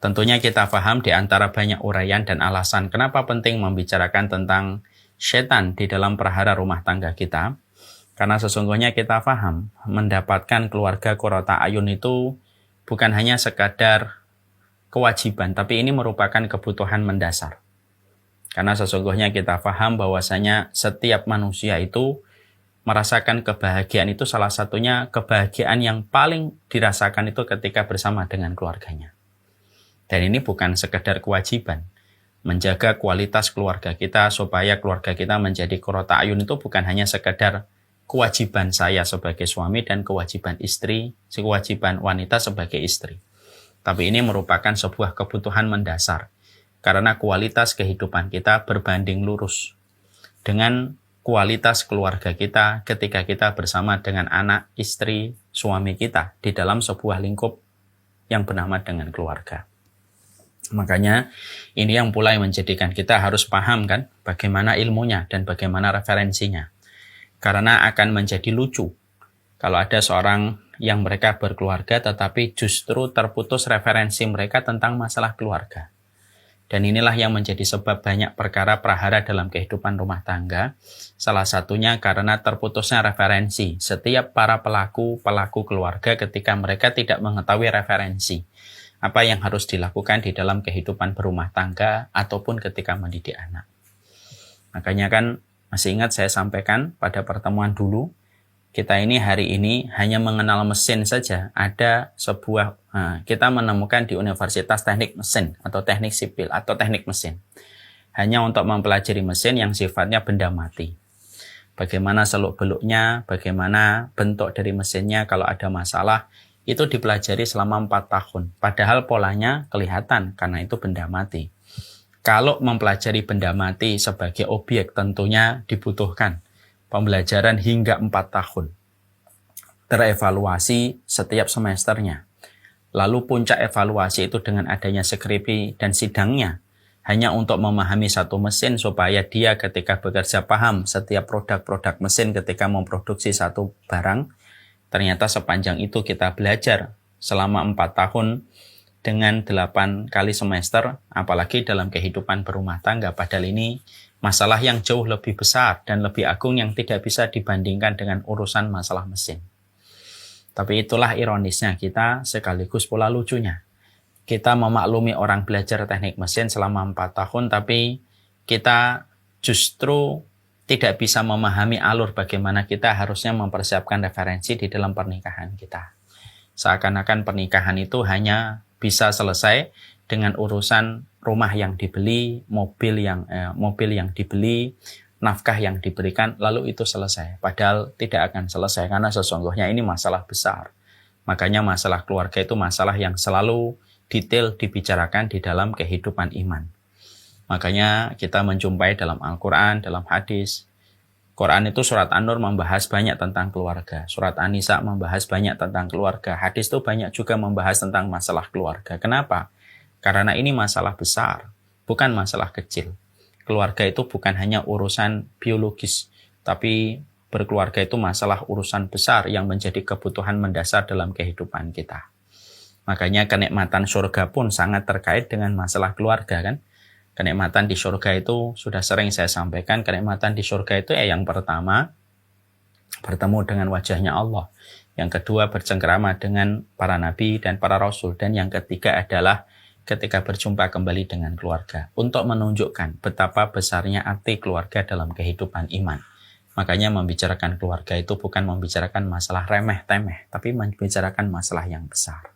Tentunya kita paham di antara banyak uraian dan alasan kenapa penting membicarakan tentang setan di dalam prahara rumah tangga kita. Karena sesungguhnya kita paham mendapatkan keluarga qurrata a'yun itu bukan hanya sekadar kewajiban, tapi ini merupakan kebutuhan mendasar. Karena sesungguhnya kita paham bahwasanya setiap manusia itu merasakan kebahagiaan itu salah satunya kebahagiaan yang paling dirasakan itu ketika bersama dengan keluarganya. Dan ini bukan sekedar kewajiban. Menjaga kualitas keluarga kita supaya keluarga kita menjadi qurrata a'yun itu bukan hanya sekedar kewajiban saya sebagai suami dan kewajiban istri, kewajiban wanita sebagai istri. Tapi ini merupakan sebuah kebutuhan mendasar. Karena kualitas kehidupan kita berbanding lurus dengan kualitas keluarga kita ketika kita bersama dengan anak, istri, suami kita di dalam sebuah lingkup yang bernama dengan keluarga. Makanya ini yang mulai menjadikan kita harus paham kan bagaimana ilmunya dan bagaimana referensinya. Karena akan menjadi lucu kalau ada seorang yang mereka berkeluarga tetapi justru terputus referensi mereka tentang masalah keluarga. Dan inilah yang menjadi sebab banyak perkara prahara dalam kehidupan rumah tangga. Salah satunya karena terputusnya referensi. Setiap para pelaku keluarga ketika mereka tidak mengetahui referensi. Apa yang harus dilakukan di dalam kehidupan berumah tangga ataupun ketika mendidik anak. Makanya kan masih ingat saya sampaikan pada pertemuan dulu. Kita ini hari ini hanya mengenal mesin saja. Ada sebuah, kita menemukan di Universitas Teknik Mesin atau Teknik Sipil atau Teknik Mesin. Hanya untuk mempelajari mesin yang sifatnya benda mati. Bagaimana seluk-beluknya, bagaimana bentuk dari mesinnya kalau ada masalah, itu dipelajari selama 4 tahun. Padahal polanya kelihatan karena itu benda mati. Kalau mempelajari benda mati sebagai objek tentunya dibutuhkan pembelajaran hingga 4 tahun. Terevaluasi setiap semesternya. Lalu puncak evaluasi itu dengan adanya skripsi dan sidangnya. Hanya untuk memahami satu mesin supaya dia ketika bekerja paham setiap produk-produk mesin ketika memproduksi satu barang. Ternyata sepanjang itu kita belajar selama 4 tahun dengan 8 kali semester. Apalagi dalam kehidupan berumah tangga. Padahal ini masalah yang jauh lebih besar dan lebih agung yang tidak bisa dibandingkan dengan urusan masalah mesin. Tapi itulah ironisnya kita sekaligus pula lucunya. Kita memaklumi orang belajar teknik mesin selama 4 tahun tapi kita justru tidak bisa memahami alur bagaimana kita harusnya mempersiapkan referensi di dalam pernikahan kita. Seakan-akan pernikahan itu hanya bisa selesai dengan urusan rumah yang dibeli, mobil yang dibeli, nafkah yang diberikan, lalu itu selesai. Padahal tidak akan selesai karena sesungguhnya ini masalah besar. Makanya masalah keluarga itu masalah yang selalu detail dibicarakan di dalam kehidupan iman. Makanya kita menjumpai dalam Al-Quran, dalam hadis. Quran itu surat An-Nur membahas banyak tentang keluarga. Surat An-Nisa membahas banyak tentang keluarga. Hadis itu banyak juga membahas tentang masalah keluarga. Kenapa? Karena ini masalah besar, bukan masalah kecil. Keluarga itu bukan hanya urusan biologis, tapi berkeluarga itu masalah urusan besar yang menjadi kebutuhan mendasar dalam kehidupan kita. Makanya kenikmatan surga pun sangat terkait dengan masalah keluarga kan. Kenikmatan di surga itu sudah sering saya sampaikan, kenikmatan di surga itu yang pertama, bertemu dengan wajahnya Allah. Yang kedua, bercengkerama dengan para nabi dan para rasul. Dan yang ketiga adalah ketika berjumpa kembali dengan keluarga. Untuk menunjukkan betapa besarnya arti keluarga dalam kehidupan iman. Makanya membicarakan keluarga itu bukan membicarakan masalah remeh-temeh, tapi membicarakan masalah yang besar.